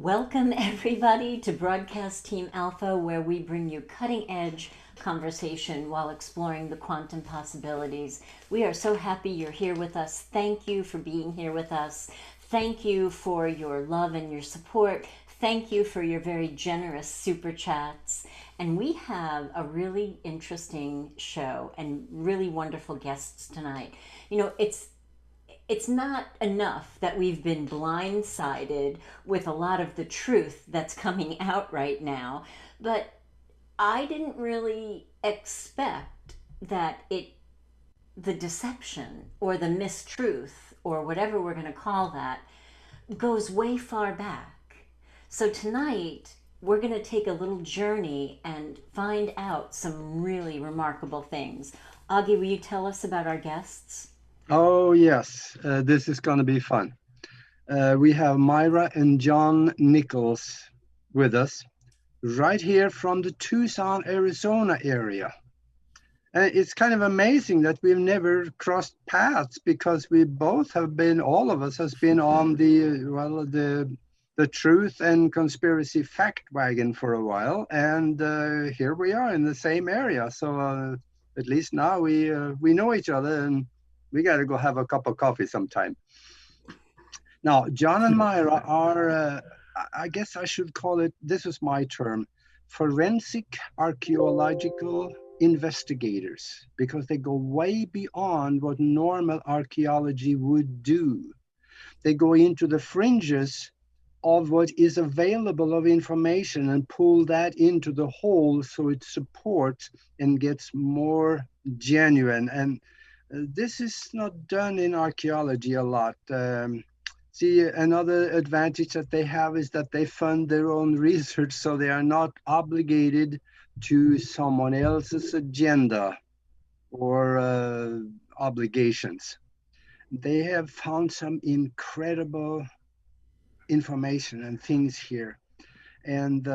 Welcome, everybody, to Broadcast Team Alpha, where we bring you cutting edge conversation while exploring the quantum possibilities. We are so happy you're here with us. Thank you for being here with us. Thank you for your love and your support. Thank you for your very generous super chats. And we have a really interesting show and really wonderful guests tonight. It's not enough that we've been blindsided with a lot of the truth that's coming out right now, but I didn't really expect that the deception or the mistruth or whatever we're going to call that goes way far back. So tonight we're going to take a little journey and find out some really remarkable things. Augie, will you tell us about our guests? Oh, yes, this is going to be fun. We have Myra and John Nichols with us right here from the Tucson, Arizona area. And it's kind of amazing that we've never crossed paths because we both have been, all of us has been on the truth and conspiracy fact wagon for a while. And here we are in the same area. So at least now we know each other, and we got to go have a cup of coffee sometime. Now, John and Myra are, I guess I should call it, this is my term, forensic archaeological investigators, because they go way beyond what normal archaeology would do. They go into the fringes of what is available of information and pull that into the whole so it supports and gets more genuine. And this is not done in archaeology a lot. See, another advantage that they have is that they fund their own research, so they are not obligated to someone else's agenda or obligations. They have found some incredible information and things here. And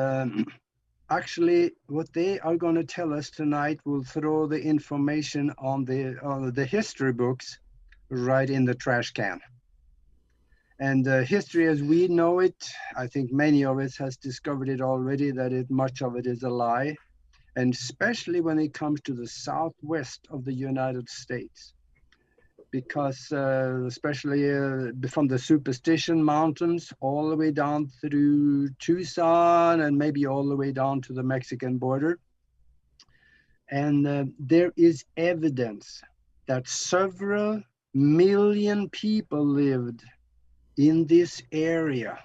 actually, what they are going to tell us tonight will throw the information on the history books right in the trash can. And history as we know it, I think many of us has discovered it already, that much of it is a lie, and especially when it comes to the southwest of the United States. Because especially from the Superstition Mountains all the way down through Tucson and maybe all the way down to the Mexican border. And there is evidence that several million people lived in this area.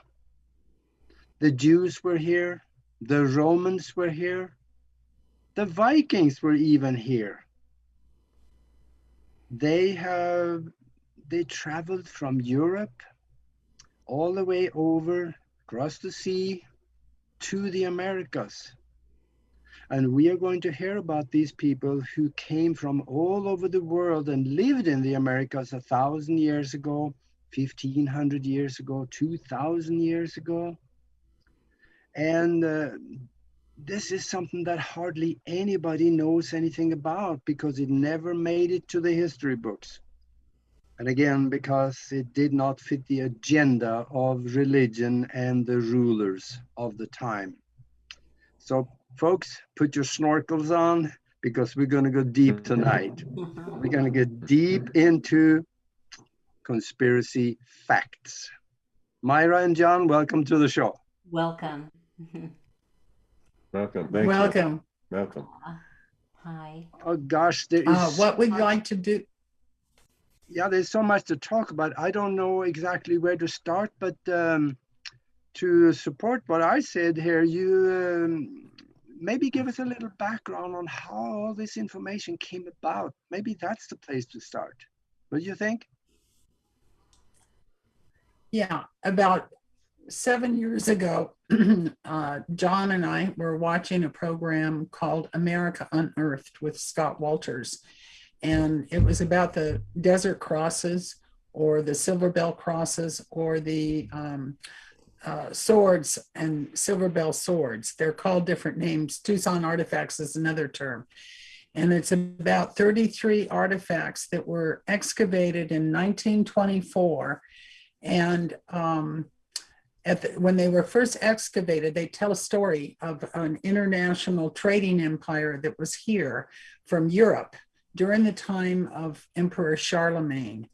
The Jews were here, the Romans were here, the Vikings were even here. They traveled from Europe all the way over across the sea to the Americas. And we are going to hear about these people who came from all over the world and lived in the Americas 1,000 years ago, 1,500 years ago, 2,000 years ago. And this is something that hardly anybody knows anything about because it never made it to the history books. And again, because it did not fit the agenda of religion and the rulers of the time. So folks, put your snorkels on because we're going to go deep tonight. We're going to get deep into conspiracy facts. Myra and John, welcome to the show. Welcome. Welcome. Thank Welcome. you. Welcome. Hi. Oh gosh, there is What we'd like to do. Yeah, there's so much to talk about. I don't know exactly where to start, but to support what I said here, you maybe give us a little background on how all this information came about. Maybe that's the place to start. What do you think? Yeah, about 7 years ago, John and I were watching a program called America Unearthed with Scott Walters. And it was about the Desert Crosses or the Silver Bell Crosses or the swords and Silver Bell swords. They're called different names. Tucson artifacts is another term. And it's about 33 artifacts that were excavated in 1924. And when they were first excavated, they tell a story of an international trading empire that was here from Europe during the time of Emperor Charlemagne.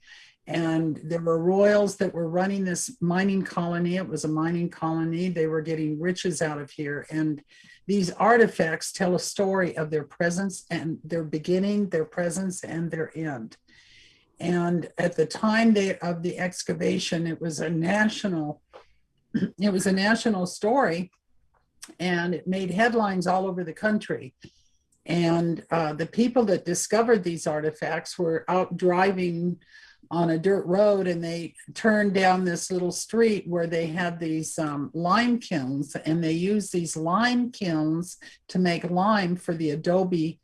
And there were royals that were running this mining colony. It was a mining colony. They were getting riches out of here. And these artifacts tell a story of their presence and their beginning, their presence, and their end. And at the time of the excavation, it was a national story, and it made headlines all over the country. And the people that discovered these artifacts were out driving on a dirt road, and they turned down this little street where they had these lime kilns, and they used these lime kilns to make lime for the adobe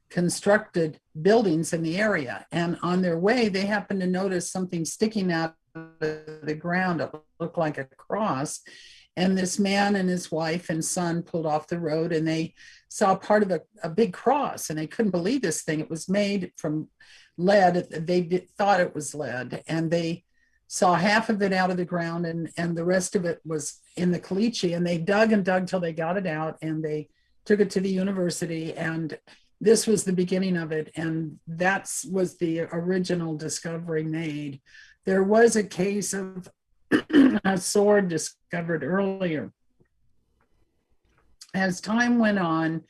constructed buildings in the area. And on their way, they happened to notice something sticking out of the ground. It looked like a cross. And this man and his wife and son pulled off the road, and they saw part of a big cross, and they couldn't believe this thing. It was made from lead. They thought it was lead, and they saw half of it out of the ground, and the rest of it was in the caliche. And they dug and dug till they got it out, and they took it to the university, and this was the beginning of it. And that was the original discovery made. There was a case of a sword discovered earlier. As time went on,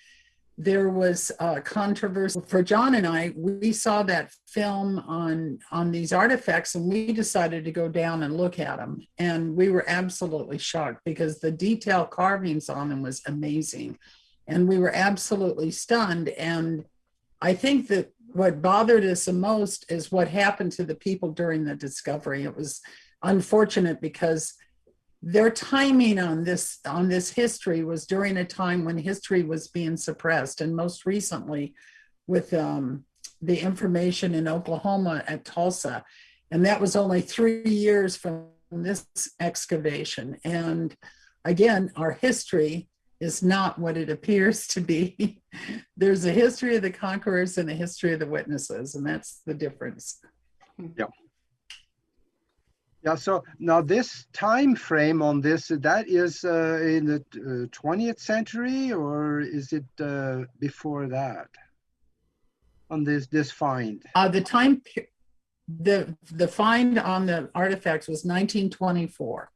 there was a controversy. For John and I, we saw that film on these artifacts, and we decided to go down and look at them. And we were absolutely shocked because the detail carvings on them was amazing. And we were absolutely stunned. And I think that what bothered us the most is what happened to the people during the discovery. It was unfortunate because their timing on this history was during a time when history was being suppressed. And most recently with the information in Oklahoma at Tulsa. And that was only 3 years from this excavation. And again, our history is not what it appears to be. There's a history of the conquerors and a history of the witnesses, and that's the difference. Yeah. Yeah, so now this time frame on this, that is in the 20th century, or is it before that? On this find? The find on the artifacts was 1924.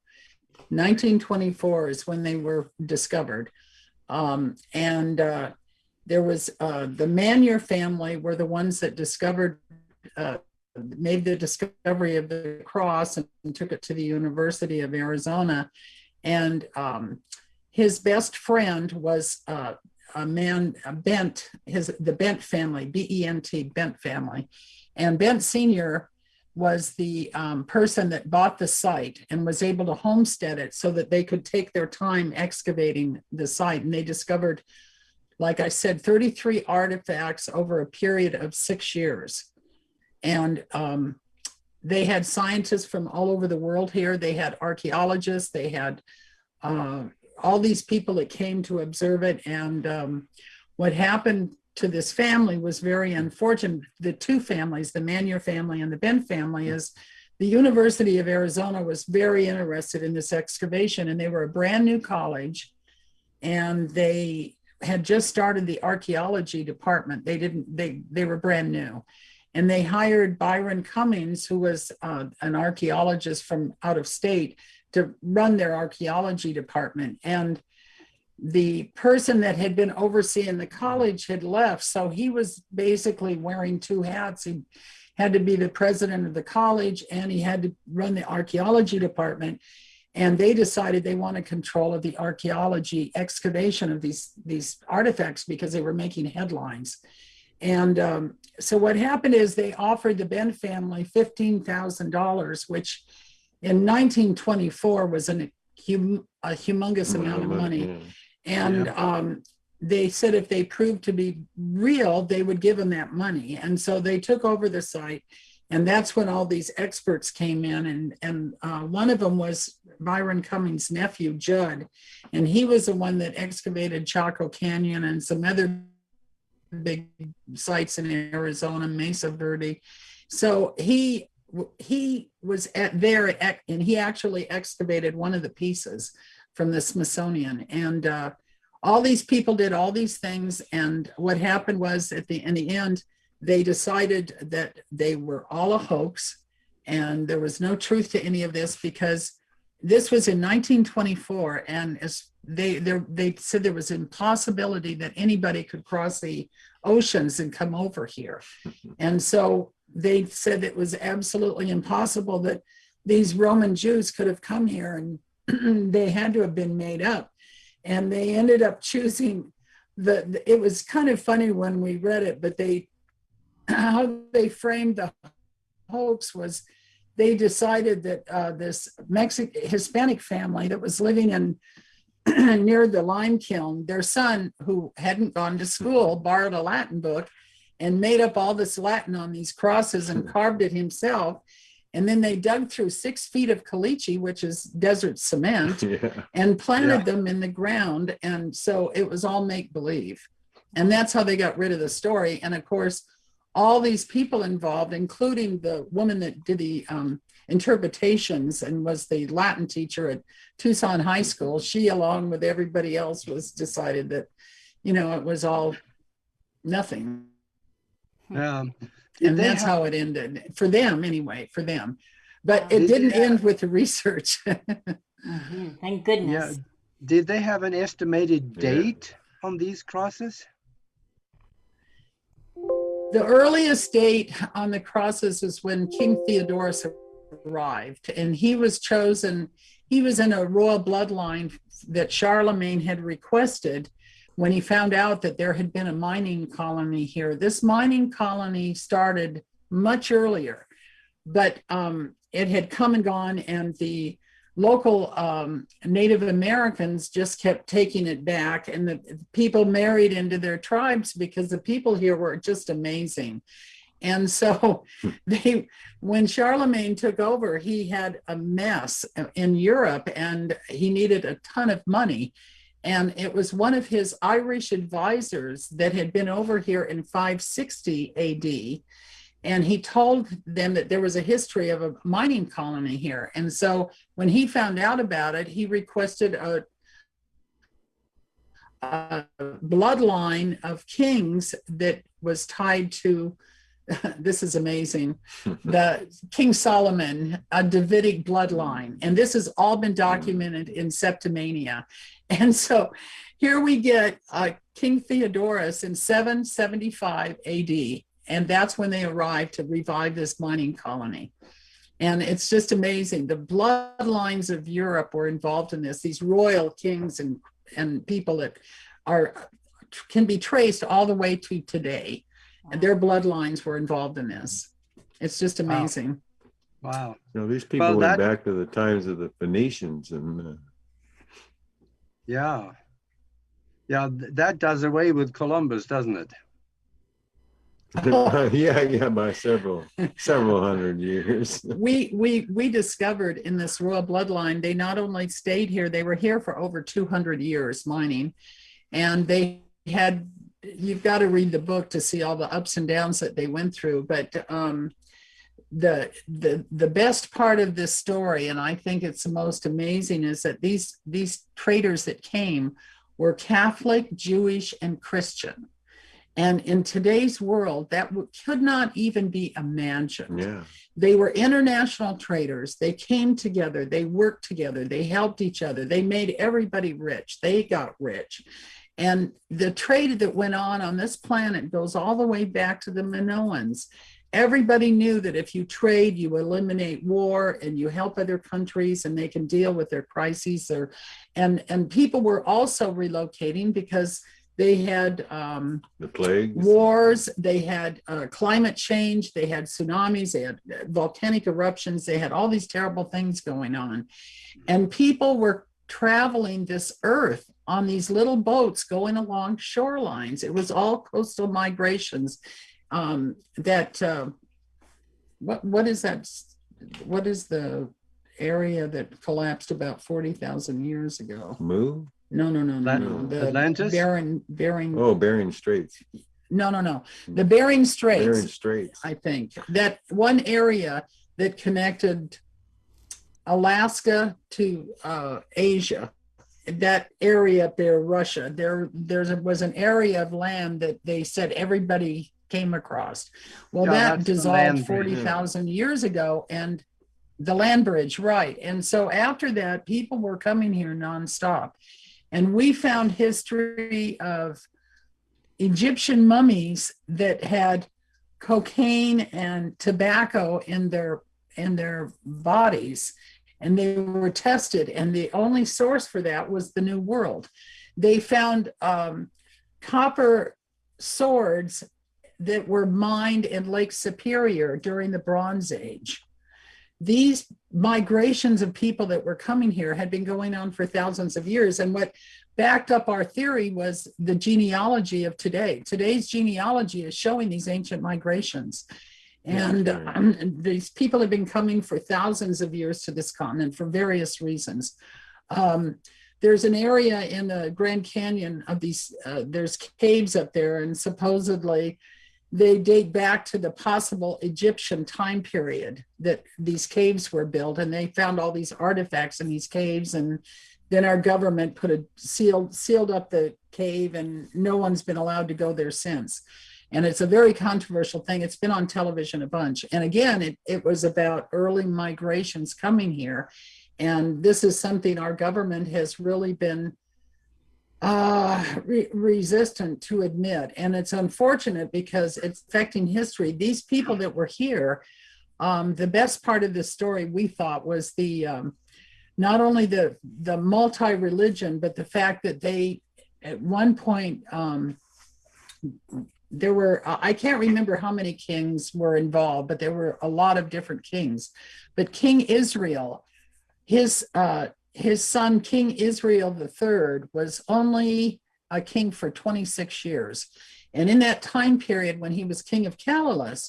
1924 is when they were discovered. There was the Myra family were the ones that discovered, made the discovery of the cross and took it to the University of Arizona. And his best friend was a man, Bent, the Bent family, B-E-N-T, Bent family. And Bent Sr. was the person that bought the site and was able to homestead it so that they could take their time excavating the site. And they discovered, like I said, 33 artifacts over a period of 6 years. And they had scientists from all over the world here. They had archaeologists, they had all these people that came to observe it. And what happened to this family was very unfortunate. The two families, the Myra family and the Bent family, is the University of Arizona was very interested in this excavation, and they were a brand new college, and they had just started the archaeology department. They were brand new. And they hired Byron Cummings, who was an archaeologist from out of state, to run their archaeology department. And the person that had been overseeing the college had left. So he was basically wearing two hats. He had to be the president of the college, and he had to run the archaeology department. And they decided they wanted control of the archaeology excavation of these artifacts because they were making headlines. And so what happened is they offered the Bent family $15,000, which in 1924 was a humongous amount of money. And they said if they proved to be real, they would give them that money. And so they took over the site. And that's when all these experts came in. And one of them was Byron Cummings' nephew, Judd. And he was the one that excavated Chaco Canyon and some other big sites in Arizona, Mesa Verde. So he he was there, and he actually excavated one of the pieces from the Smithsonian. And all these people did all these things. And what happened was in the end, they decided that they were all a hoax. And there was no truth to any of this, because this was in 1924. And as they said, there was an impossibility that anybody could cross the oceans and come over here. And so they said it was absolutely impossible that these Roman Jews could have come here, and they had to have been made up. And they ended up choosing it was kind of funny when we read it, but how they framed the hoax was they decided that this Hispanic family that was living in near the lime kiln, their son, who hadn't gone to school, borrowed a Latin book and made up all this Latin on these crosses and carved it himself. And then they dug through 6 feet of caliche, which is desert cement, and planted them in the ground. And so it was all make-believe. And that's how they got rid of the story. And of course, all these people involved, including the woman that did the interpretations and was the Latin teacher at Tucson High School, she, along with everybody else, was decided that, it was all nothing. And that's how it ended, for them anyway, for them. But it didn't end with the research. Thank goodness. Yeah. Did they have an estimated date on these crosses? The earliest date on the crosses is when King Theodorus arrived, and he was chosen. He was in a royal bloodline that Charlemagne had requested when he found out that there had been a mining colony here. This mining colony started much earlier, but it had come and gone, and the local Native Americans just kept taking it back, and the people married into their tribes because the people here were just amazing. And so when Charlemagne took over, he had a mess in Europe, and he needed a ton of money. And it was one of his Irish advisors that had been over here in 560 AD. And he told them that there was a history of a mining colony here. And so when he found out about it, he requested a bloodline of kings that was tied to, this is amazing, the King Solomon, a Davidic bloodline. And this has all been documented in Septimania. And so here we get King Theodorus in 775 AD. And that's when they arrived to revive this mining colony. And it's just amazing. The bloodlines of Europe were involved in this, these royal kings and people that can be traced all the way to today. And their bloodlines were involved in this. It's just amazing. Wow. These people went back to the times of the Phoenicians. And yeah, that does away with Columbus, doesn't it? yeah, by several hundred years. we discovered in this royal bloodline, they not only stayed here, they were here for over 200 years mining, and they had, you've got to read the book to see all the ups and downs that they went through. But the best part of this story, and I think it's the most amazing, is that these traders that came were Catholic, Jewish, and Christian. And in today's world, that could not even be imagined. Yeah. They were international traders. They came together. They worked together. They helped each other. They made everybody rich. They got rich. And the trade that went on this planet goes all the way back to the Minoans. Everybody knew that if you trade, you eliminate war and you help other countries and they can deal with their crises. And people were also relocating because they had the plagues, wars, they had climate change, they had tsunamis, they had volcanic eruptions, they had all these terrible things going on. And people were traveling this earth on these little boats going along shorelines. It was all coastal migrations. What is that? What is the area that collapsed about 40,000 years ago? Mu? No. The Atlantis? Bering. Oh, Bering Straits. No. The Bering Straits. Bering Straits. I think that one area that connected Alaska to Asia. That area up there, Russia, there was an area of land that they said everybody came across. Well, Yeah, that that's the dissolved land bridge. 40,000 years ago, and the land bridge, right. And so after that, people were coming here nonstop. And we found history of Egyptian mummies that had cocaine and tobacco in their bodies, and they were tested, and the only source for that was the New World. They found copper swords that were mined in Lake Superior during the Bronze Age. These migrations of people that were coming here had been going on for thousands of years, and what backed up our theory was the genealogy of today. Today's genealogy is showing these ancient migrations. And these people have been coming for thousands of years to this continent for various reasons. There's an area in the Grand Canyon of these, there's caves up there, and supposedly they date back to the possible Egyptian time period that these caves were built, and they found all these artifacts in these caves, and then our government sealed up the cave, and no one's been allowed to go there since. And it's a very controversial thing. It's been on television a bunch. And again, it was about early migrations coming here. And this is something our government has really been resistant to admit. And it's unfortunate because it's affecting history. These people that were here, the best part of this story, we thought, was the not only the multi-religion, but the fact that they, at one point, there were, I can't remember how many kings were involved, but there were a lot of different kings. But King Israel, his son, King Israel III, was only a king for 26 years. And in that time period, when he was king of Calais,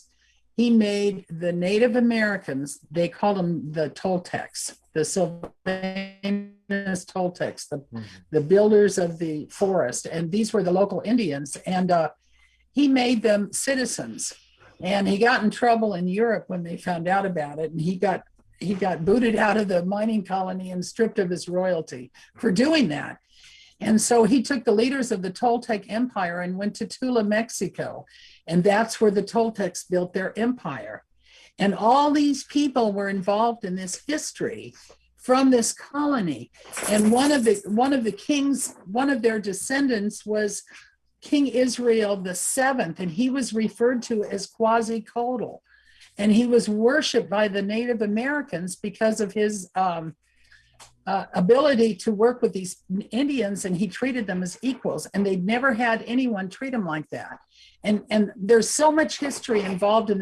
he made the Native Americans, they called them the Toltecs, the Sylvanus Toltecs, the builders of the forest. And these were the local Indians. And he made them citizens, and he got in trouble in Europe when they found out about it. And he got booted out of the mining colony and stripped of his royalty for doing that. And so he took the leaders of the Toltec Empire and went to Tula, Mexico. And that's where the Toltecs built their empire. And all these people were involved in this history from this colony. And one of the kings, one of their descendants was King Israel VII, and he was referred to as Quetzalcoatl, and he was worshipped by the Native Americans because of his ability to work with these Indians, and he treated them as equals, and they'd never had anyone treat him like that. And there's so much history involved in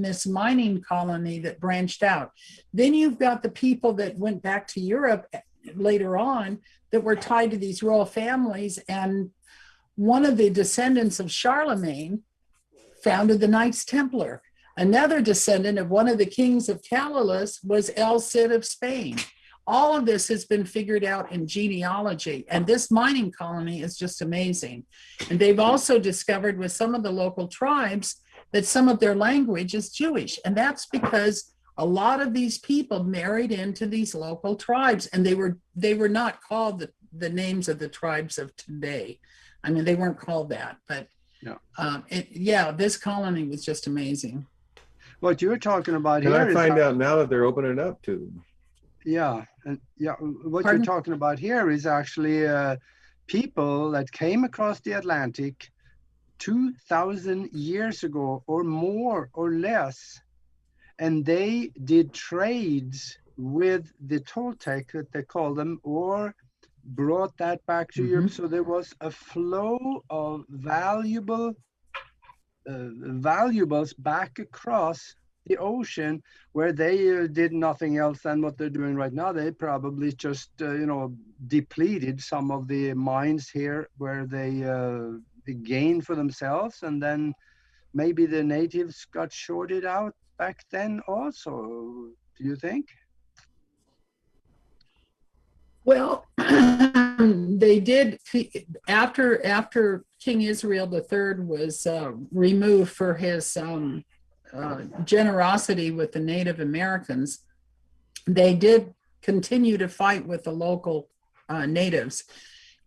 this mining colony that branched out. Then you've got the people that went back to Europe later on that were tied to these royal families, and one of the descendants of Charlemagne founded the Knights Templar. Another descendant of one of the kings of Calais was El Cid of Spain. All of this has been figured out in genealogy, and this mining colony is just amazing. And they've also discovered with some of the local tribes that some of their language is Jewish, and that's because a lot of these people married into these local tribes, and they were not called the names of the tribes of today. I mean, they weren't called that, but this colony was just amazing. What you're talking about Can here I find out now that they're opening up to? What Pardon? you're talking about here is actually people that came across the Atlantic 2,000 years ago or more or less, and they did trades with the Toltec, that they call them, or brought that back to Europe. So there was a flow of valuables back across the ocean, where they did nothing else than what they're doing right now. They probably just depleted some of the mines here where they gained for themselves, and then maybe the natives got shorted out back then also. Do you think? Well, they did after King Israel III was removed for his generosity with the Native Americans, they did continue to fight with the local natives.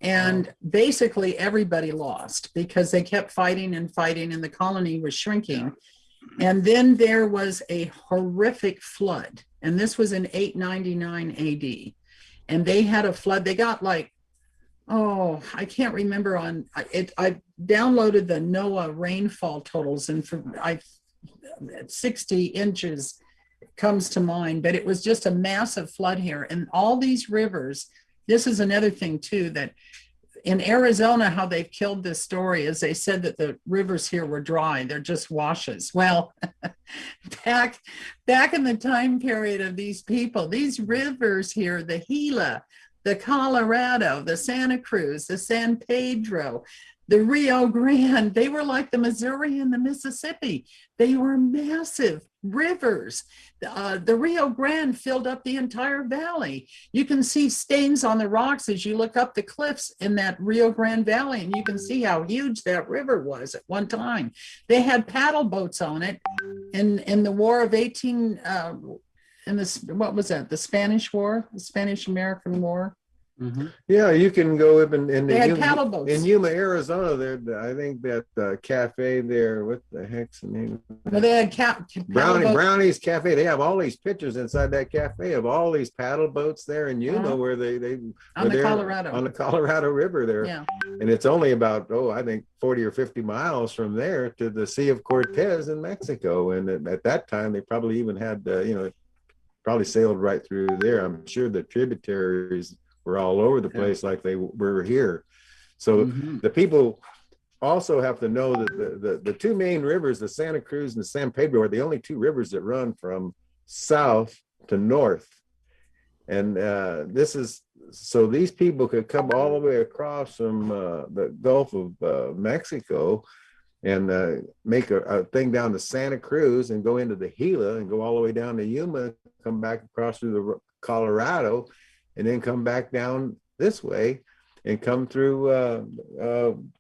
And basically everybody lost because they kept fighting and fighting, and the colony was shrinking. And then there was a horrific flood, and this was in 899 AD. And they had a flood. They got like, oh, I can't remember on it. I downloaded the NOAA rainfall totals, and 60 inches comes to mind, but it was just a massive flood here. And all these rivers, this is another thing too, that in Arizona, how they've killed this story is they said that the rivers here were dry. They're just washes. Well, back in the time period of these people, these rivers here, the Gila, the Colorado, the Santa Cruz, the San Pedro, the Rio Grande, they were like the Missouri and the Mississippi. They were massive rivers. The Rio Grande filled up the entire valley. You can see stains on the rocks as you look up the cliffs in that Rio Grande Valley, and you can see how huge that river was at one time. They had paddle boats on it in the War of 18, in this, what was that? The Spanish War, the Spanish-American War. Mm-hmm. Yeah, you can go up in They had paddle boats. in Yuma, Arizona. There, I think that cafe there. What the heck's the name? Well, they had Brownie's Cafe. They have all these pictures inside that cafe of all these paddle boats there in Yuma, where they on the Colorado, on the Colorado River there. Yeah, and it's only about I think 40 or 50 miles from there to the Sea of Cortez in Mexico. And at that time, they probably even had probably sailed right through there. I'm sure the tributaries were all over the place like they were here. So the people also have to know that the two main rivers, the Santa Cruz and the San Pedro, are the only two rivers that run from south to north. And this is, so these people could come all the way across from the Gulf of Mexico and make a thing down to Santa Cruz and go into the Gila and go all the way down to Yuma, come back across through the Colorado, and then come back down this way and come through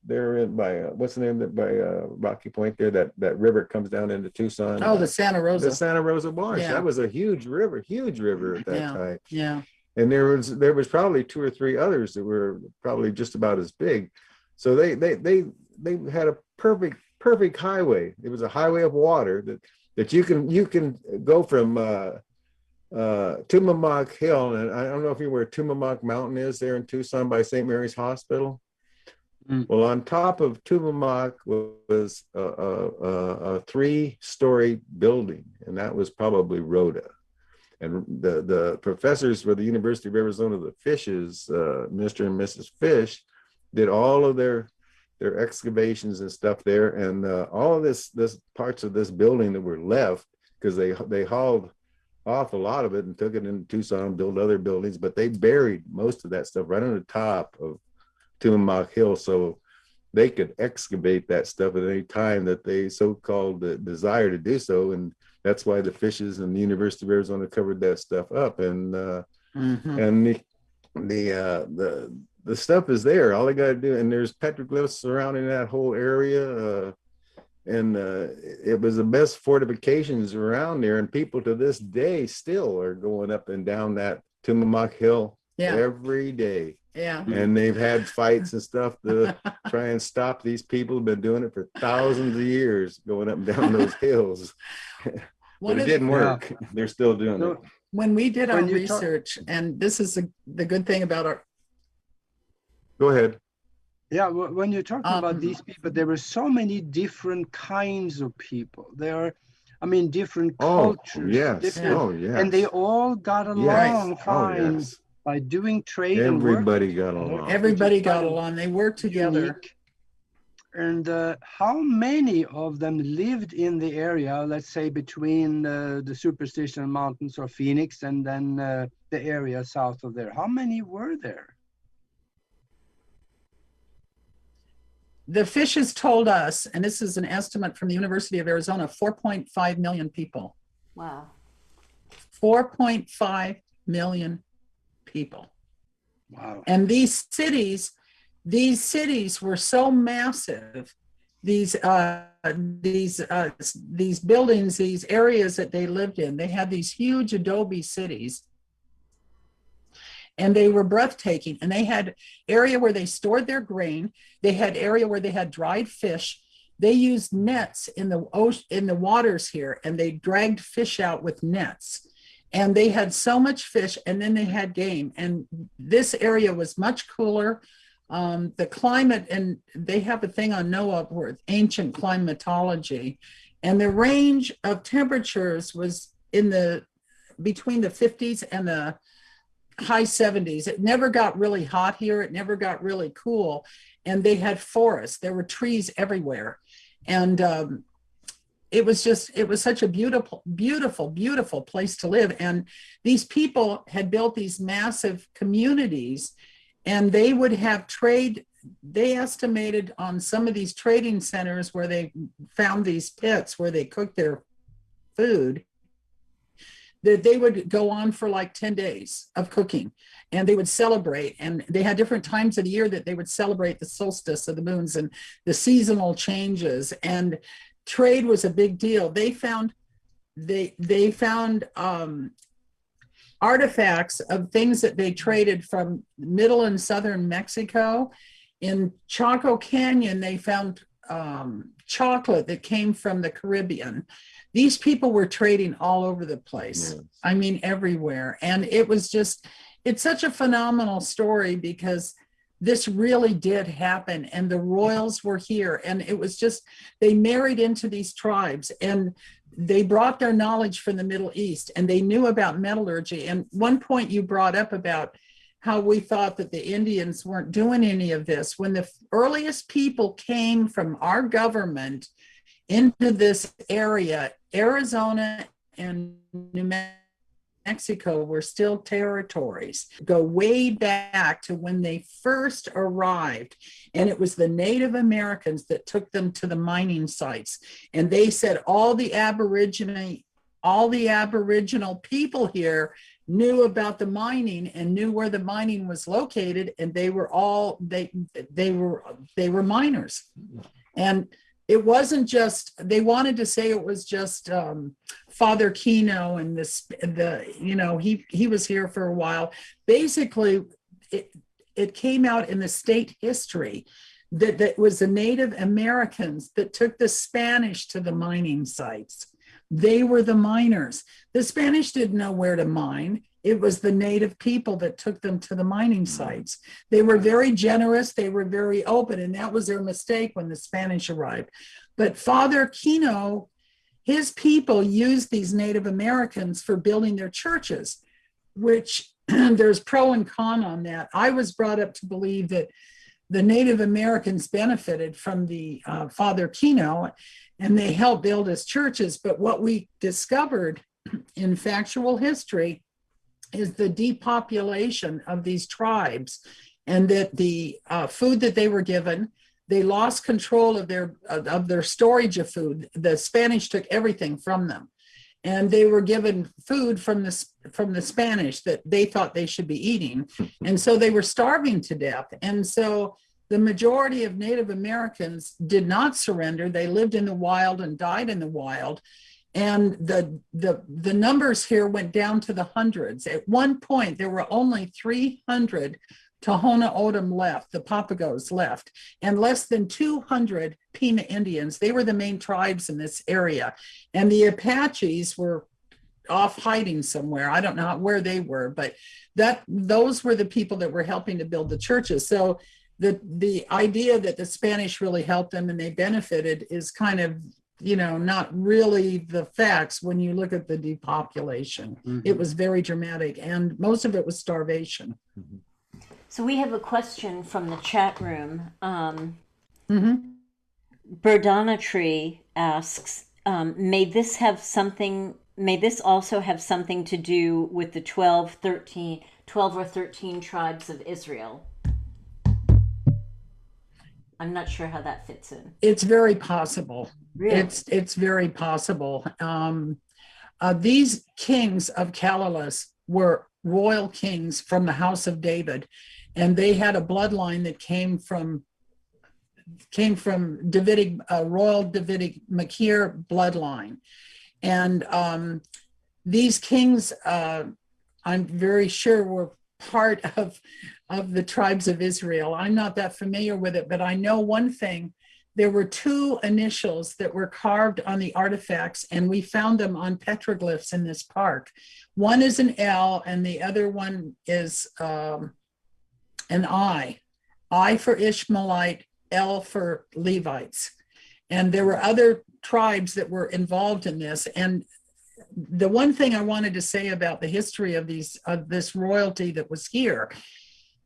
there by what's the name by Rocky Point there, that river comes down into Tucson. the Santa Rosa. The Santa Rosa Marsh. Yeah. That was a huge river at that time. Yeah. And there was probably two or three others that were probably just about as big. So they had a perfect highway. It was a highway of water that you can go from Tumamoc Hill, and I don't know if you know where Tumamoc Mountain is there in Tucson by St. Mary's Hospital. Well, on top of Tumamoc was a 3-story building, and that was probably Rhoda. And the professors for the University of Arizona, the Fishes, Mr. and Mrs. Fish, did all of their excavations and stuff there, and all of this parts of this building that were left, because they hauled off a lot of it and took it into Tucson, built other buildings, but they buried most of that stuff right on the top of Tumamoc Hill, so they could excavate that stuff at any time that they so-called desire to do so. And that's why the Fishes and the University of Arizona covered that stuff up. And and the stuff is there. All they got to do, and there's petroglyphs surrounding that whole area. And it was the best fortifications around there, and people to this day still are going up and down that Tumamoc Hill every day. Yeah. And they've had fights and stuff to try and stop these people who've been doing it for thousands of years, going up and down those hills. But it didn't work. They're still doing it. When we did our research, and this is the good thing about our... Go ahead. Yeah, when you're talking about these people, there were so many different kinds of people. There are, different cultures. Yes. And they all got along fine by doing trade. Everybody got along. Everybody got along. They worked together. Unique. And how many of them lived in the area, let's say between the Superstition Mountains or Phoenix and then the area south of there? How many were there? The Fishes told us, and this is an estimate from the University of Arizona, 4.5 million people. Wow. 4.5 million people. Wow. And these cities were so massive these buildings, these areas that they lived in. They had these huge adobe cities, and they were breathtaking. And they had area where they stored their grain. They had area where they had dried fish. They used nets in the ocean, in the waters here, and they dragged fish out with nets. And they had so much fish, and then they had game. And this area was much cooler. The climate, and they have a thing on NOAA with ancient climatology, and the range of temperatures was between the 50s and the high 70s. It never got really hot here. It never got really cool. And they had forests. There were trees everywhere. And it was such a beautiful, beautiful, beautiful place to live. And these people had built these massive communities, and they would have trade. They estimated on some of these trading centers where they found these pits where they cooked their food, that they would go on for like 10 days of cooking, and they would celebrate. And they had different times of the year that they would celebrate the solstice of the moons and the seasonal changes. And trade was a big deal. They found artifacts of things that they traded from middle and southern Mexico. In Chaco Canyon, they found chocolate that came from the Caribbean. These people were trading all over the place. Yes. I mean, everywhere. And it's such a phenomenal story, because this really did happen, and the royals were here, and it was just, they married into these tribes, and they brought their knowledge from the Middle East, and they knew about metallurgy. And one point you brought up about how we thought that the Indians weren't doing any of this. When the earliest people came from our government into this area, Arizona and New Mexico were still territories. Go way back to when they first arrived, and it was the Native Americans that took them to the mining sites. And they said all the Aboriginal people here knew about the mining and knew where the mining was located, and they were miners. And it wasn't just, they wanted to say it was just Father Kino and he was here for a while. Basically, it came out in the state history that it was the Native Americans that took the Spanish to the mining sites. They were the miners. The Spanish didn't know where to mine. It was the native people that took them to the mining sites. They were very generous. They were very open, and that was their mistake when the Spanish arrived. But Father Kino, his people used these Native Americans for building their churches, which there's pro and con on that. I was brought up to believe that the Native Americans benefited from the Father Kino, and they helped build his churches. But what we discovered in factual history is the depopulation of these tribes, and that the food that they were given, they lost control of their storage of food. The Spanish took everything from them, and they were given food from the Spanish that they thought they should be eating, and so they were starving to death. And so the majority of Native Americans did not surrender. They lived in the wild and died in the wild. And the numbers here went down to the hundreds. At one point, there were only 300 Tohono O'odham left, the Papagos left, and less than 200 Pima Indians. They were the main tribes in this area. And the Apaches were off hiding somewhere. I don't know where they were, but those were the people that were helping to build the churches. So the idea that the Spanish really helped them and they benefited is kind of, not really the facts when you look at the depopulation. Mm-hmm. It was very dramatic, and most of it was starvation. Mm-hmm. So we have a question from the chat room. Birdanatry asks, may this also have something to do with the 12 or 13 tribes of Israel? I'm not sure how that fits in. It's very possible. Really? It's very possible. These kings of Calais were royal kings from the house of David, and they had a bloodline that came from came from Davidic, royal Davidic Makir bloodline. And these kings, I'm very sure, were part of the tribes of Israel. I'm not that familiar with it, but I know one thing. There were two initials that were carved on the artifacts, and we found them on petroglyphs in this park. One is an L, and the other one is an I. I for Ishmaelite, L for Levites. And there were other tribes that were involved in this. And the one thing I wanted to say about the history of this royalty that was here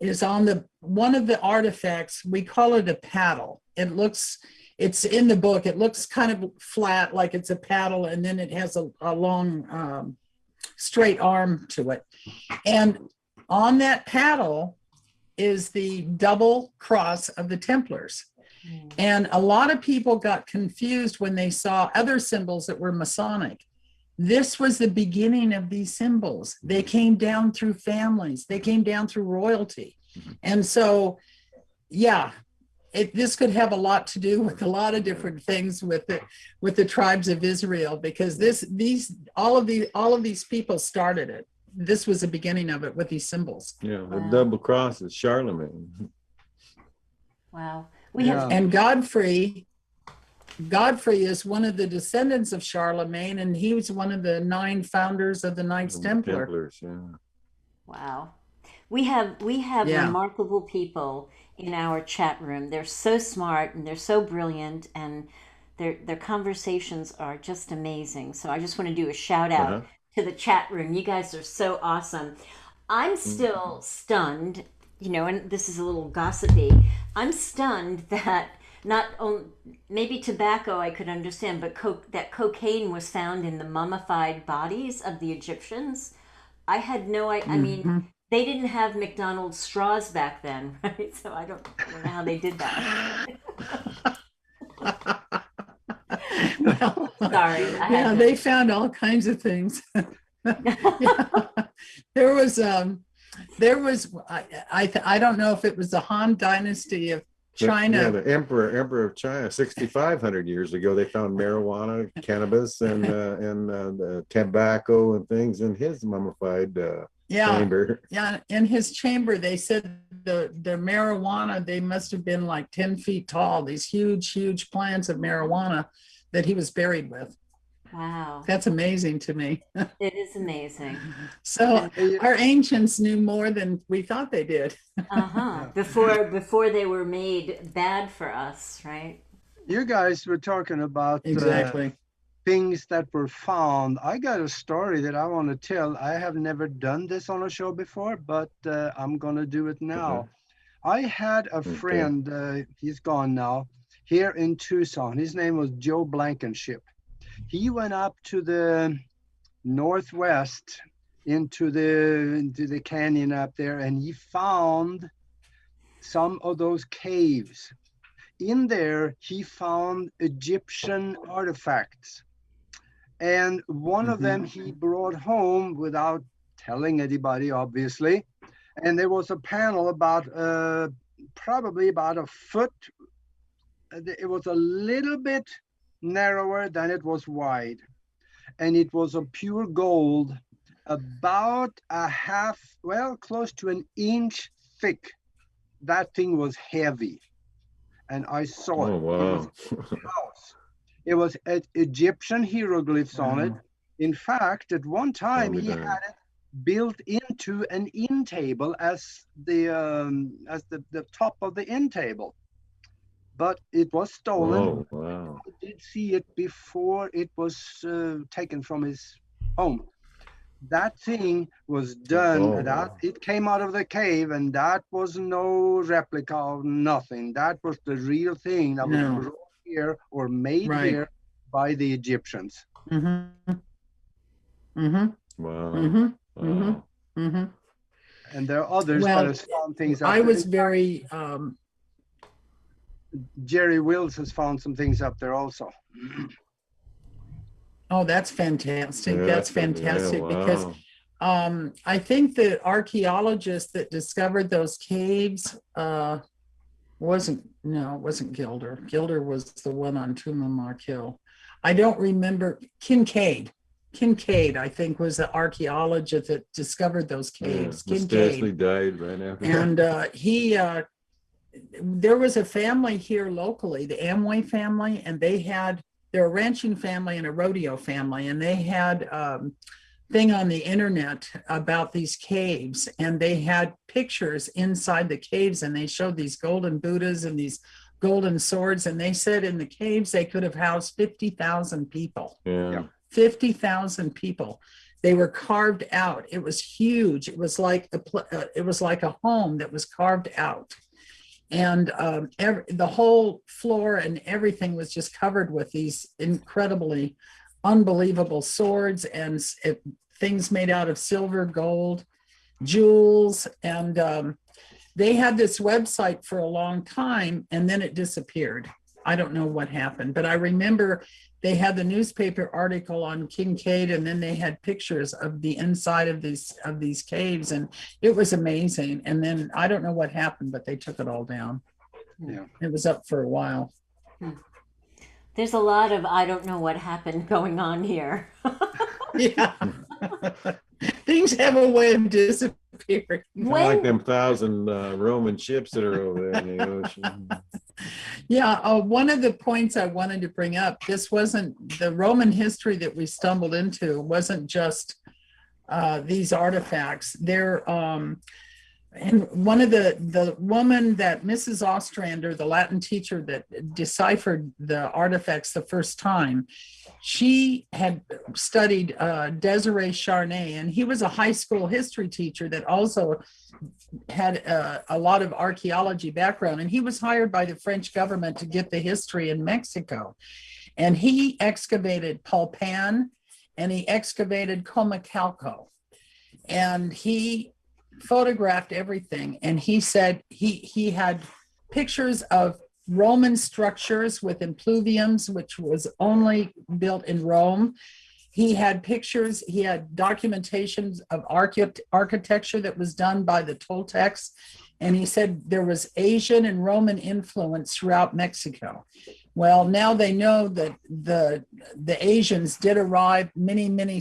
is on one of the artifacts, we call it a paddle. It's in the book, it looks kind of flat, like it's a paddle, and then it has a long straight arm to it. And on that paddle is the double cross of the Templars. And a lot of people got confused when they saw other symbols that were Masonic. This was the beginning of these symbols. They came down through families. They came down through royalty. And so, yeah, this could have a lot to do with a lot of different things with the tribes of Israel, because all of these people started it. This was the beginning of it with these symbols. Yeah, the double cross is Charlemagne. Wow. And Godfrey is one of the descendants of Charlemagne, and he was one of the 9 founders of the Knights Templar. Templars, yeah. Wow. We have remarkable people in our chat room. They're so smart and they're so brilliant, and their conversations are just amazing. So I just want to do a shout out to the chat room. You guys are so awesome. I'm still stunned, and this is a little gossipy. I'm stunned that not only, maybe tobacco I could understand, but that cocaine was found in the mummified bodies of the Egyptians. I had no idea. I mean, they didn't have McDonald's straws back then, right? So I don't know how they did that. Well, sorry. They found all kinds of things. There was I don't know if it was the Han Dynasty of China. The emperor of China, 6,500 years ago, they found marijuana, cannabis, and tobacco and things in his mummified chamber. Yeah, in his chamber, they said the marijuana, they must have been like 10 feet tall. These huge plants of marijuana that he was buried with. Wow. That's amazing to me. It is amazing. So our ancients knew more than we thought they did. Before they were made bad for us, right? You guys were talking about things that were found. I got a story that I want to tell. I have never done this on a show before, but I'm going to do it now. I had a friend, he's gone now, here in Tucson. His name was Joe Blankenship. He went up to the northwest into the canyon up there, and he found some of those caves. In there, he found Egyptian artifacts. And one of them he brought home without telling anybody, obviously. And there was a panel about probably about a foot. It was a little bit narrower than it was wide, and it was of pure gold, about close to an inch thick. That thing was heavy, and I saw it. Oh, wow. It was Egyptian hieroglyphs on it. In fact, at one time he had it built into an end table as the top of the end table. But it was stolen. Oh, wow. I did see it before it was taken from his home. That thing was done. It came out of the cave, and that was no replica of nothing. That was the real thing that was brought here or made here by the Egyptians. Wow. And there are others that have found things up I was very... Jerry Wills has found some things up there also. Oh, that's fantastic. That's fantastic because I think the archaeologists that discovered those caves No, it wasn't Gilder. Gilder was the one on Tumamoc Hill. I don't remember. Kincaid, I think, was the archaeologist that discovered those caves. Mysteriously Kincaid. died right after. And there was a family here locally, the Amway family, and they're a ranching family and a rodeo family, and they had thing on the internet about these caves, and they had pictures inside the caves, and they showed these golden Buddhas and these golden swords, and they said in the caves they could have housed 50,000 people. Yeah. 50,000 people. They were carved out. It was huge. It was like a home that was carved out. And the whole floor and everything was just covered with these incredibly unbelievable swords and things made out of silver, gold, jewels. And they had this website for a long time, and then it disappeared. I don't know what happened, but I remember they had the newspaper article on Kincaid, and then they had pictures of the inside of these caves, and it was amazing. And then I don't know what happened, but they took it all down. Yeah. It was up for a while. There's a lot of I don't know what happened going on here. Yeah. Things have a way of disappearing. Like them 1,000 Roman ships that are over there in the ocean. Yeah, one of the points I wanted to bring up, this wasn't the Roman history that we stumbled into, wasn't just these artifacts. And one of the woman that Mrs. Ostrander, the Latin teacher that deciphered the artifacts the first time, she had studied Desiree Charnay, and he was a high school history teacher that also had a lot of archaeology background, and he was hired by the French government to get the history in Mexico. And he excavated Pulpan, and he excavated Comacalco, and he photographed everything. And he said he had pictures of Roman structures with impluviums, which was only built in Rome. He had pictures, he had documentations of architecture that was done by the Toltecs. And he said there was Asian and Roman influence throughout Mexico. Well, now they know that the Asians did arrive many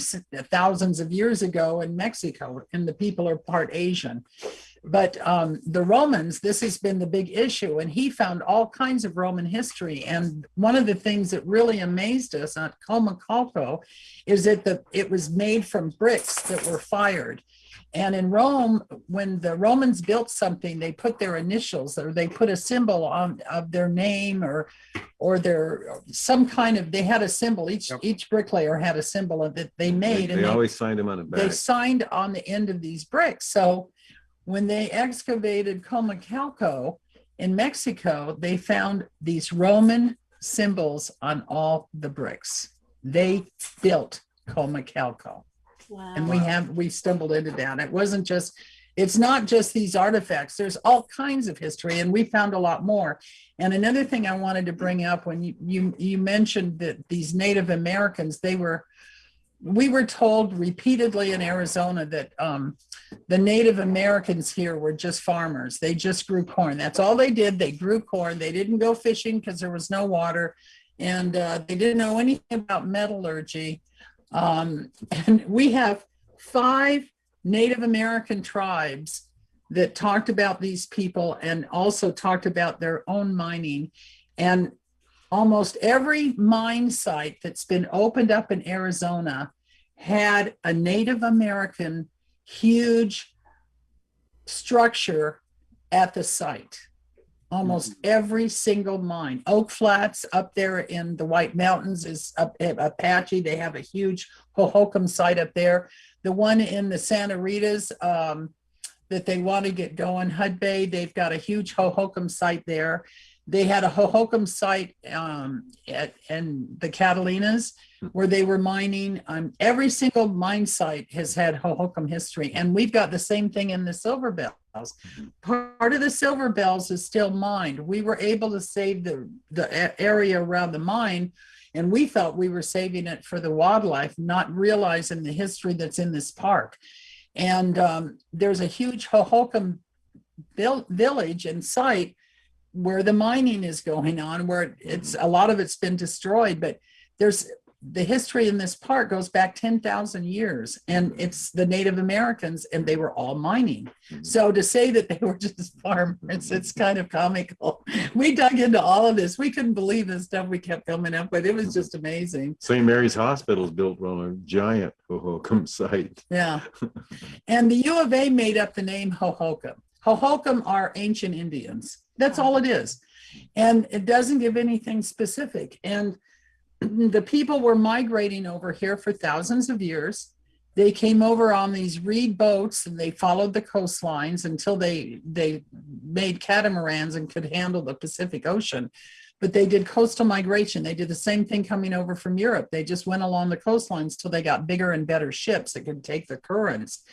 thousands of years ago in Mexico, and the people are part Asian. But the Romans, this has been the big issue, and he found all kinds of Roman history. And one of the things that really amazed us at Comacalco is that it was made from bricks that were fired. And in Rome, when the Romans built something, they put their initials, or they put a symbol of their name, or their some kind of, they had a symbol. Each bricklayer had a symbol that they made. They always signed them on the back. They signed on the end of these bricks. So when they excavated Comacalco in Mexico, they found these Roman symbols on all the bricks. They built Comacalco. Wow. And we stumbled into that. It's not just these artifacts. There's all kinds of history, and we found a lot more. And another thing I wanted to bring up, when you mentioned that these Native Americans, we were told repeatedly in Arizona that the Native Americans here were just farmers. They just grew corn. That's all they did. They grew corn. They didn't go fishing because there was no water, and they didn't know anything about metallurgy. And we have 5 Native American tribes that talked about these people and also talked about their own mining. And almost every mine site that's been opened up in Arizona had a Native American huge structure at the site. Almost every single mine. Oak Flats up there in the White Mountains is Apache. They have a huge Hohokam site up there. The one in the Santa Ritas that they want to get going, Hudbay, they've got a huge Hohokam site there. They had a Hohokam site in the Catalinas where they were mining. Every single mine site has had Hohokam history, and we've got the same thing in the Silver Bells. Part of the Silver Bells is still mined. We were able to save the area around the mine, and we felt we were saving it for the wildlife, not realizing the history that's in this park. And there's a huge Hohokam village and site where the mining is going on, where it's a lot of it's been destroyed, but there's the history in this park goes back 10,000 years, and it's the Native Americans, and they were all mining. So to say that they were just farmers, it's kind of comical. We dug into all of this. We couldn't believe the stuff we kept coming up with. It was just amazing. St. Mary's Hospital is built on a giant Hohokam site. Yeah. And the U of A made up the name Hohokam. Hohokam are ancient Indians. That's all it is. And it doesn't give anything specific. And the people were migrating over here for thousands of years. They came over on these reed boats, and they followed the coastlines until they made catamarans and could handle the Pacific Ocean. But they did coastal migration. They did the same thing coming over from Europe. They just went along the coastlines till they got bigger and better ships that could take the currents.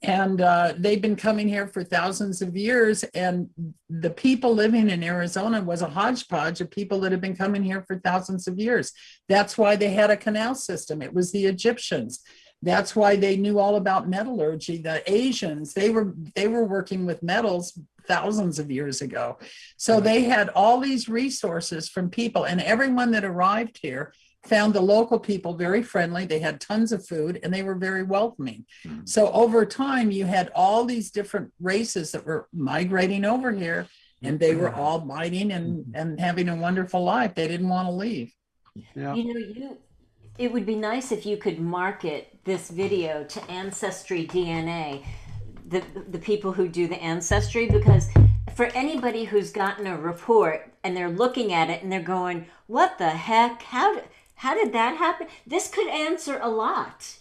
And they've been coming here for thousands of years. And the people living in Arizona was a hodgepodge of people that have been coming here for thousands of years. That's why they had a canal system. It was the Egyptians. That's why they knew all about metallurgy. The Asians, they were working with metals thousands of years ago. So they had all these resources from people, and everyone that arrived here found the local people very friendly. They had tons of food, and they were very welcoming. So over time, you had all these different races that were migrating over here, and they were all mining and having a wonderful life. They didn't want to leave. Yeah. It would be nice if you could market this video to Ancestry DNA, the people who do the ancestry, because for anybody who's gotten a report and they're looking at it and they're going, what the heck? How did that happen? This could answer a lot,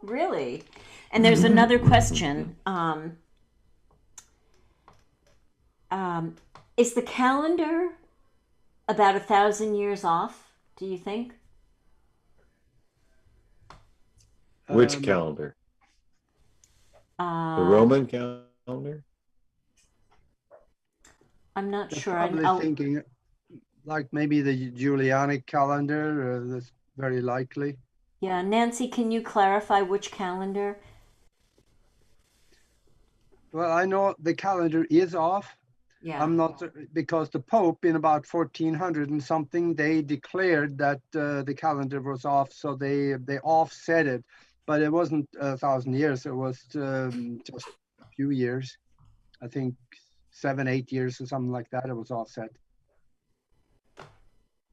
really. And there's another question. Is the calendar about 1,000 years off, do you think? Which calendar? The Roman calendar? I'm not I'm sure. probably thinking like maybe the Julianic calendar. That's very likely. Yeah, Nancy, can you clarify which calendar? Well, I know the calendar is off. Yeah. I'm not, because the Pope in about 1400 and something, they declared that the calendar was off, so they offset it, but it wasn't 1,000 years. It was just a few years. I think 7, 8 years or something like that. It was offset.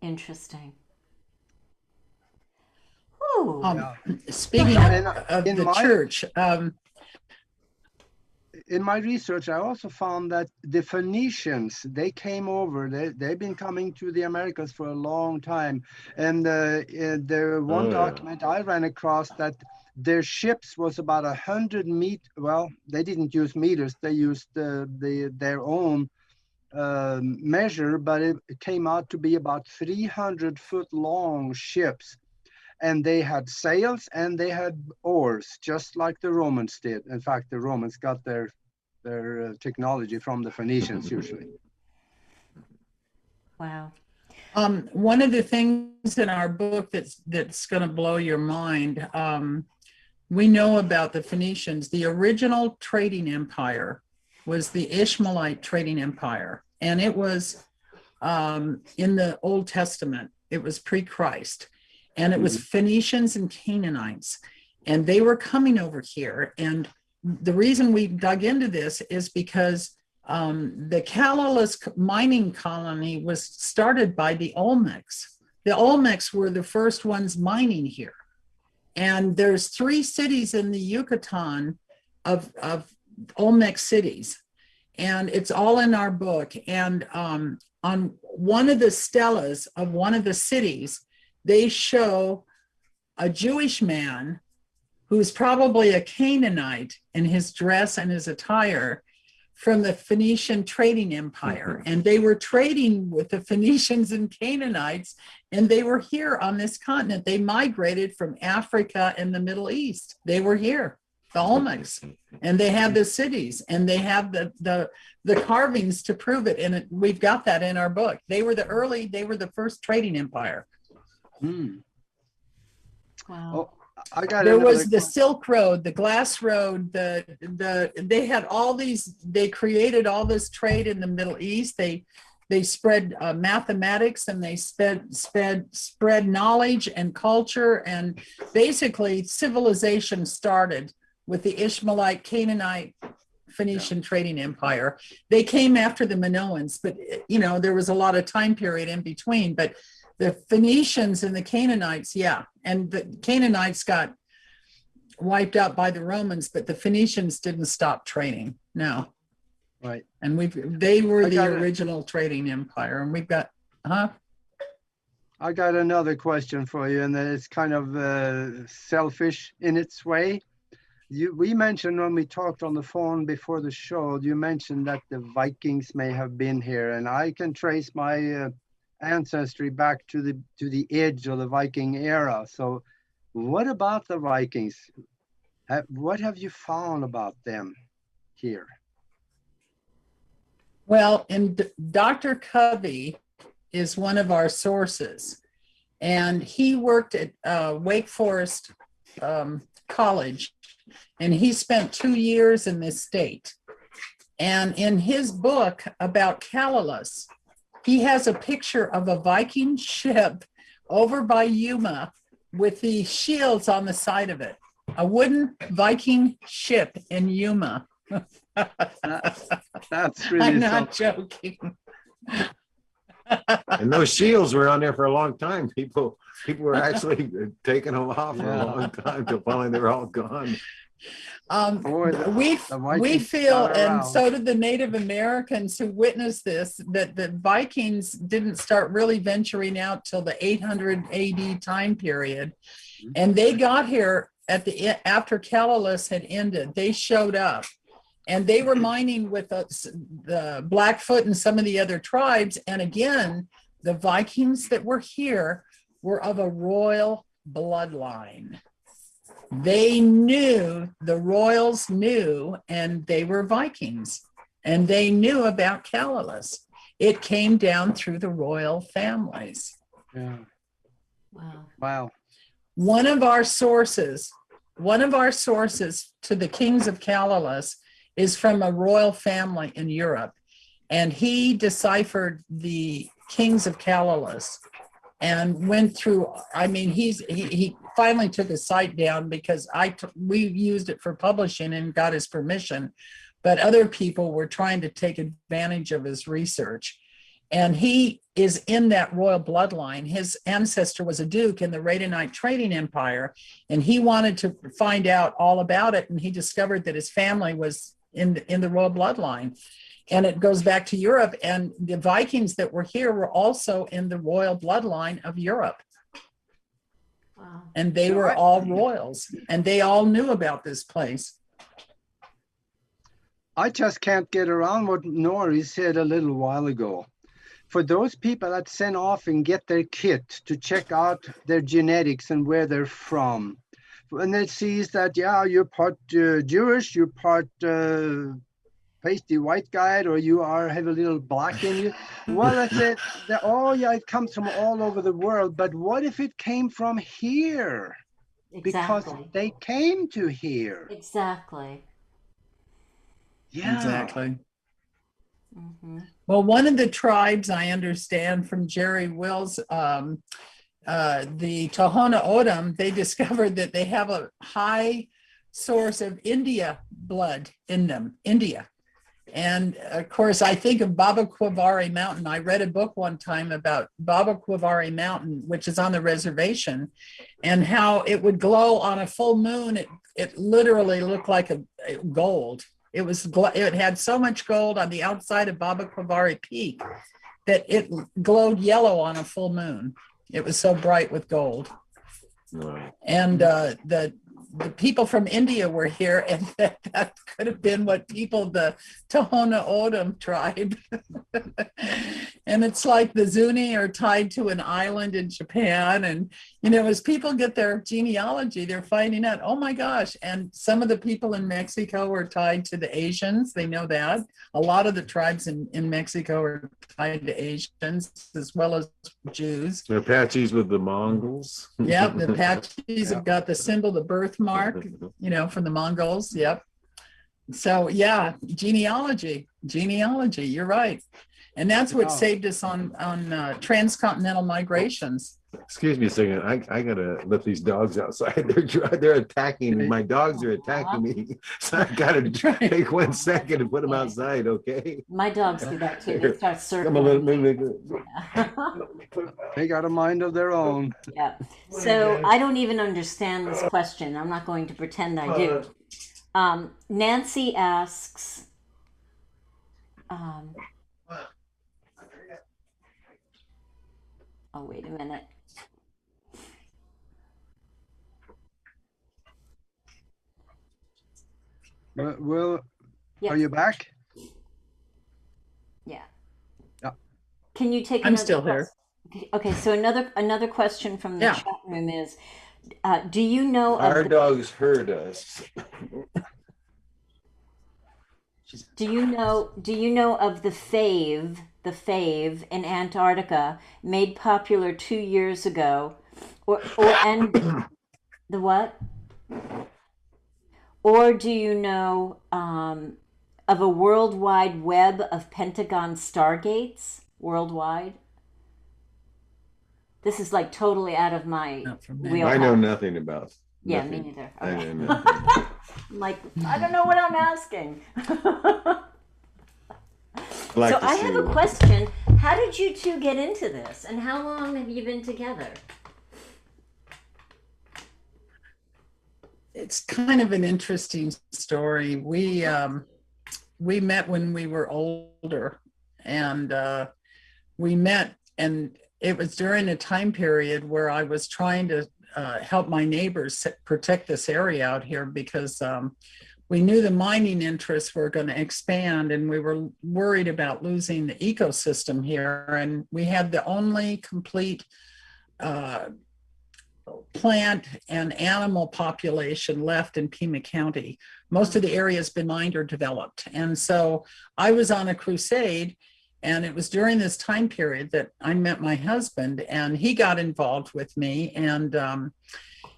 Interesting. Ooh. Speaking of the church, in my research, I also found that the Phoenicians, they came over. They've been coming to the Americas for a long time. And the one document I ran across, that their ships was about 100 meters. Well, they didn't use meters. They used their own measure, but it came out to be about 300-foot long ships. And they had sails and they had oars, just like the Romans did. In fact, the Romans got their technology from the Phoenicians usually. Wow. One of the things in our book that's going to blow your mind, we know about the Phoenicians. The original trading empire was the Ishmaelite trading empire, and it was in the Old Testament. It was pre-Christ. And it was Phoenicians and Canaanites, and they were coming over here. And the reason we dug into this is because the Callalus mining colony was started by the Olmecs. The Olmecs were the first ones mining here. And there's 3 cities in the Yucatan of Olmec cities. And it's all in our book. And on one of the stelas of one of the cities, they show a Jewish man who's probably a Canaanite in his dress and his attire from the Phoenician trading empire. And they were trading with the Phoenicians and Canaanites, and they were here on this continent. They migrated from Africa and the Middle East. They were here, the Olmecs, and they have the cities, and they have the carvings to prove it. And we've got that in our book. They were the first trading empire. Wow. Oh, I got There another was the Silk Road, the Glass Road, they had all these, they created all this trade in the Middle East. They spread mathematics, and they spread knowledge and culture, and basically civilization started with the Ishmaelite, Canaanite, Phoenician trading empire. They came after the Minoans, but there was a lot of time period in between. But the Phoenicians and the Canaanites, and the Canaanites got wiped out by the Romans, but the Phoenicians didn't stop trading. No. Right. And they were the original trading empire, and we've got, I got another question for you, and it's kind of selfish in its way. We mentioned when we talked on the phone before the show, you mentioned that the Vikings may have been here, and I can trace my ancestry back to the edge of the Viking era. So what about the Vikings? What have you found about them here? Well, Dr. Covey is one of our sources, and he worked at Wake Forest College, and he spent 2 years in this state. And in his book about Callalus, he has a picture of a Viking ship over by Yuma with the shields on the side of it, a wooden Viking ship in Yuma. That's really I'm not joking. And those shields were on there for a long time. People were actually taking them off for a long time till finally they were all gone. We feel, and so did the Native Americans who witnessed this, that the Vikings didn't start really venturing out till the 800 AD time period, and they got here after Callalus had ended. They showed up, and they were mining with the Blackfoot and some of the other tribes. And again, the Vikings that were here were of a royal bloodline. They knew, the royals knew, and they were Vikings, and they knew about Callalus. It came down through the royal families. Yeah. Wow. One of our sources to the kings of Callalus is from a royal family in Europe, and he deciphered the kings of Callalus and went through. I mean, he finally took his site down because we used it for publishing and got his permission, but other people were trying to take advantage of his research. And he is in that royal bloodline. His ancestor was a duke in the Revisionist trading empire, and he wanted to find out all about it. And he discovered that his family was in the royal bloodline. And it goes back to Europe. And the Vikings that were here were also in the royal bloodline of Europe. Wow. And they were all royals, and they all knew about this place. I just can't get around what Nori said a little while ago. For those people that send off and get their kit to check out their genetics and where they're from, and it sees that, yeah, you're part Jewish, you're part pasty white guy, or you have a little black in you. Well, that's it. Oh, yeah, it comes from all over the world. But what if it came from here? Because they came to here. Exactly. Yeah. Exactly. Mm-hmm. Well, one of the tribes, I understand from Jerry Wills, the Tohono O'odham, they discovered that they have a high source of India blood in them, India. And of course, I think of Baba Quavari Mountain. I read a book one time about Baba Quavari Mountain, which is on the reservation, and how it would glow on a full moon. It literally looked like a gold. It had so much gold on the outside of Baba Quavari Peak that it glowed yellow on a full moon. It was so bright with gold. Wow. And the people from India were here, and that could have been the Tohono O'odham tribe. And it's like the Zuni are tied to an island in Japan, and You know, as people get their genealogy, they're finding out, oh my gosh. And some of the people in Mexico are tied to the Asians. They know that. A lot of the tribes in Mexico are tied to Asians as well as Jews. The Apaches with the Mongols. Yep, the Apaches have got the symbol, the birthmark, you know, from the Mongols. Yep. So yeah, genealogy, you're right. And that's what saved us on transcontinental migrations. Excuse me a second. I gotta let these dogs outside. They're attacking. My dogs are attacking me. So I gotta take 1 second to put them outside. Okay. My dogs do that too. They start circling. They got a mind of their own. Yeah. So I don't even understand this question. I'm not going to pretend I do. Nancy asks. Oh, wait a minute. Well, Yes. are you back? Yeah. Yeah. Can you take? I'm still here. Okay. So another question from the Yeah. chat room is, do you know of Our dogs heard us. Do you know of the fave in Antarctica made popular 2 years ago, and the what? Or do you know of a worldwide web of Pentagon stargates worldwide? This is like totally out of my wheelhouse. I know nothing about. Yeah, nothing. me neither. I Okay. know nothing. I'm like, I don't know what I'm asking. Like So to I see have a question. How did you two get into this, and how long have you been together? It's kind of an interesting story. We met when we were older, and we met, and it was during a time period where I was trying to help my neighbors protect this area out here because we knew the mining interests were going to expand, and we were worried about losing the ecosystem here. And we had the only complete plant and animal population left in Pima County. Most of the area has been mined or developed. And so I was on a crusade, and it was during this time period that I met my husband, and he got involved with me. And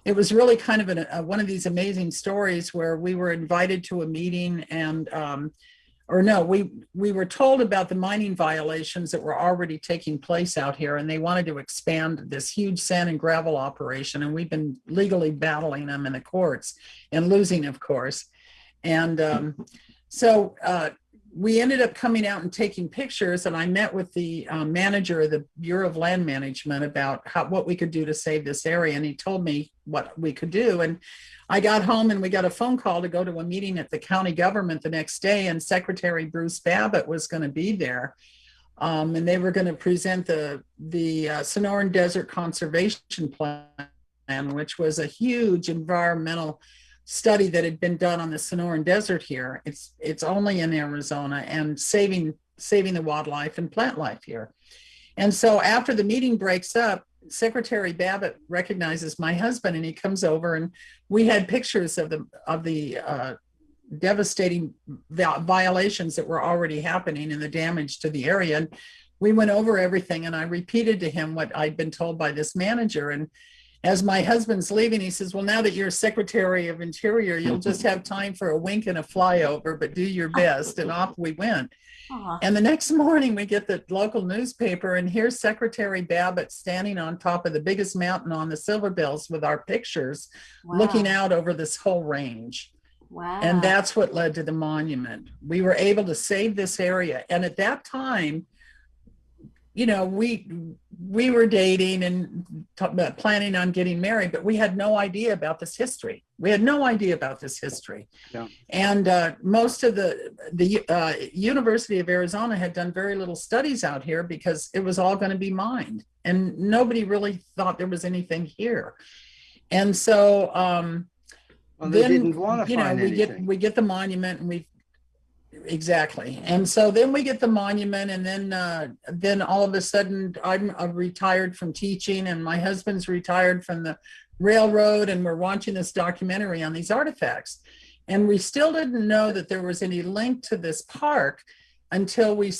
it was really kind of one of these amazing stories where we were invited to a meeting, and we were told about the mining violations that were already taking place out here, and they wanted to expand this huge sand and gravel operation, and we've been legally battling them in the courts and losing, of course. And so we ended up coming out and taking pictures, and I met with the manager of the Bureau of Land Management about what we could do to save this area, and he told me what we could do. And I got home, and we got a phone call to go to a meeting at the county government the next day, and Secretary Bruce Babbitt was going to be there, and they were going to present the Sonoran Desert Conservation Plan, which was a huge environmental study that had been done on the Sonoran Desert here. It's only in Arizona, and saving the wildlife and plant life here. And so after the meeting breaks up, Secretary Babbitt recognizes my husband, and he comes over, and we had pictures of the devastating violations that were already happening and the damage to the area. And we went over everything, and I repeated to him what I'd been told by this manager. And as my husband's leaving, he says, well, now that you're Secretary of Interior, you'll just have time for a wink and a flyover, but do your best. And off we went. Aww. And the next morning we get the local newspaper, and here's Secretary Babbitt standing on top of the biggest mountain on the Silver Bells with our pictures, wow, looking out over this whole range. Wow. And that's what led to the monument. We were able to save this area. And at that time, you know, we were dating and planning on getting married, but we had no idea about this history. Yeah. And most of the University of Arizona had done very little studies out here because it was all going to be mined, and nobody really thought there was anything here. And so well, they didn't want to find anything. we get the monument, and Exactly. And so then we get the monument, and then all of a sudden I'm retired from teaching, and my husband's retired from the railroad, and we're watching this documentary on these artifacts. And we still didn't know that there was any link to this park until we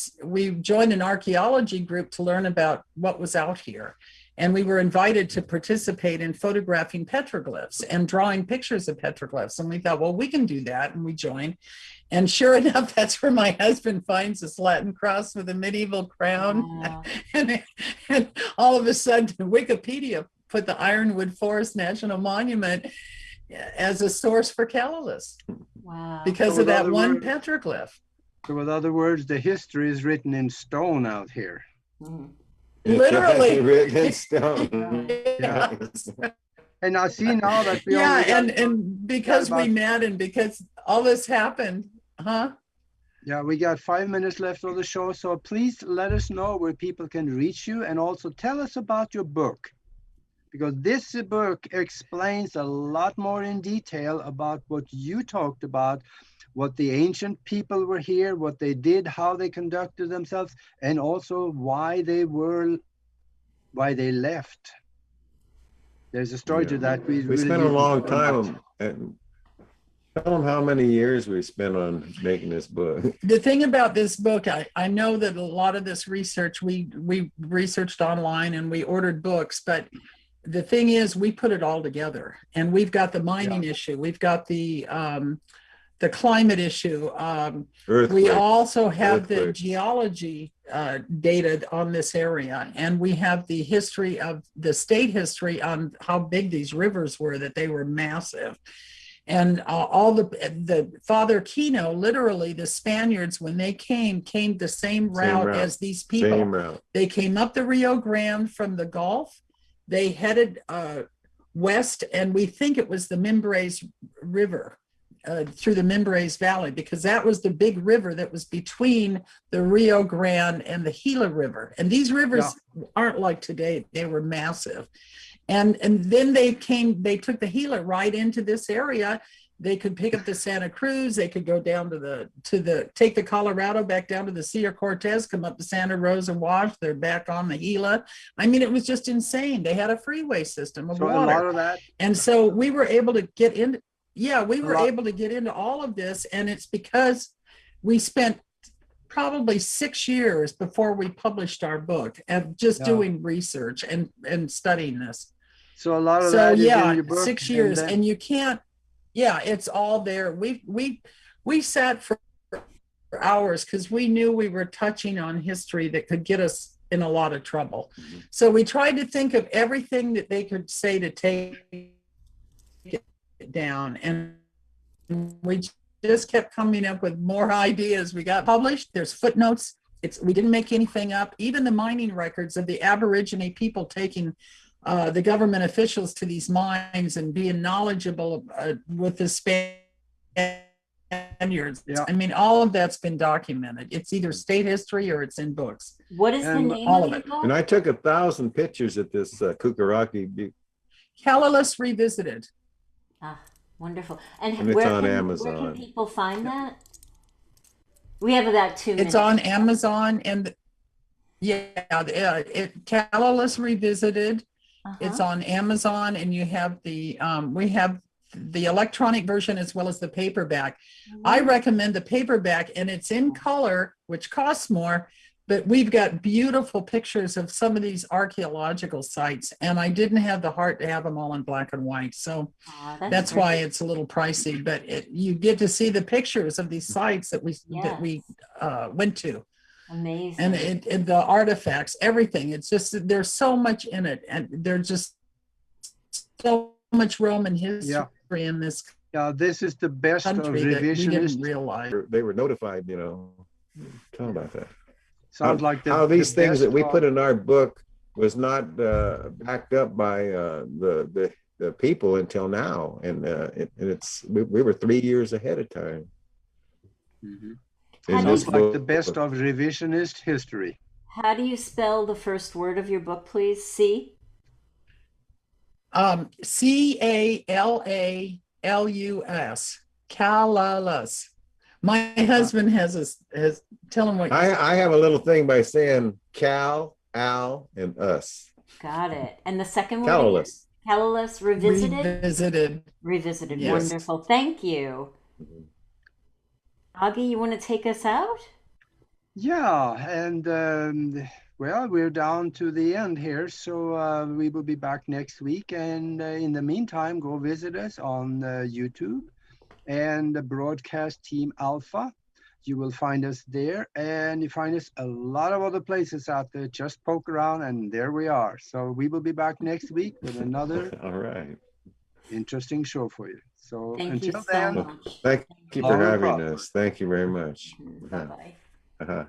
joined an archaeology group to learn about what was out here. And we were invited to participate in photographing petroglyphs and drawing pictures of petroglyphs. And we thought, well, we can do that. And we joined. And sure enough, that's where my husband finds this Latin cross with a medieval crown. Wow. And all of a sudden, Wikipedia put the Ironwood Forest National Monument as a source for Callalus. Wow. Because So of that in one other words- petroglyph. So with other words, the history is written in stone out here. Mhm. Literally. Written in stone. Yeah. And I see now that we Yeah, only got- and because we met and because all this happened, huh? Yeah, we got 5 minutes left of the show, so please let us know where people can reach you, and also tell us about your book, because this book explains a lot more in detail about what you talked about, what the ancient people were here, what they did, how they conducted themselves, and also why they left. There's a story to that. We really spent a didn't long know much. time, and tell them how many years we spent on making this book. The thing about this book, I know that a lot of this research we researched online and we ordered books, but the thing is we put it all together, and we've got the mining issue, we've got the climate issue, we also have the geology data on this area, and we have the history of the state history on how big these rivers were, that they were massive. And all the Father Kino, literally the Spaniards, when they came the same route as these people. Same route. They came up the Rio Grande from the Gulf. They headed west, and we think it was the Mimbres River, through the Mimbres Valley, because that was the big river that was between the Rio Grande and the Gila River. And these rivers aren't like today. They were massive. And then they took the Gila right into this area. They could pick up the Santa Cruz. They could go down take the Colorado back down to the Sierra Cortez, come up to Santa Rosa Wash. They're back on the Gila. I mean, it was just insane. They had a freeway system of water. A lot of that. And so we were able to get into, able to get into all of this. And it's because we spent probably 6 years before we published our book of just doing research and studying this. So a lot of that is in your book. 6 years, and you can't. Yeah, it's all there. We sat for hours because we knew we were touching on history that could get us in a lot of trouble. Mm-hmm. So we tried to think of everything that they could say to take it down, and we just kept coming up with more ideas. We got published. There's footnotes. We didn't make anything up. Even the mining records of the Aborigine people taking the government officials to these mines and being knowledgeable with the Spaniards. Yeah. I mean, all of that's been documented. It's either state history or it's in books. What is the name all of of your it. book? And I took 1,000 pictures at this Kukaraki Butte. Callalus Revisited. Ah, wonderful. And And it's where on can Amazon. people find that? We have about 2 minutes. It's on Amazon, and Callalus Revisited. It's on Amazon, and you have we have the electronic version as well as the paperback. I recommend the paperback, and it's in color, which costs more, but we've got beautiful pictures of some of these archaeological sites, and I didn't have the heart to have them all in black and white. So that's why it's a little pricey, but you get to see the pictures of these sites that we went to. Amazing. And the artifacts, everything. It's just, there's so much in it, and there's just so much Roman history in this this is the best of country that we didn't revisionist. realize. They were notified, Tell them about that. Sounds like how these the things that we best put in our book was not backed up by the people until now, and we were 3 years ahead of time. Sounds like the best of revisionist history. How do you spell the first word of your book, please? C? Callalus. Callalus. My husband has tell him what you said. I have a little thing by saying Cal, Al, and us. Got it. And the second one? Callalus. Callalus revisited? Revisited. Revisited. Yes. Wonderful. Thank you. Augie, you want to take us out? Yeah, and well, we're down to the end here, so we will be back next week. And in the meantime, go visit us on YouTube and the Broadcast Team Alpha. You will find us there, and you find us a lot of other places out there. Just poke around, and there we are. So we will be back next week with another All right. interesting show for you. So Thank you until so then, much. Thank you for Long having problem. us. Thank you very much. Bye-bye. Uh-huh.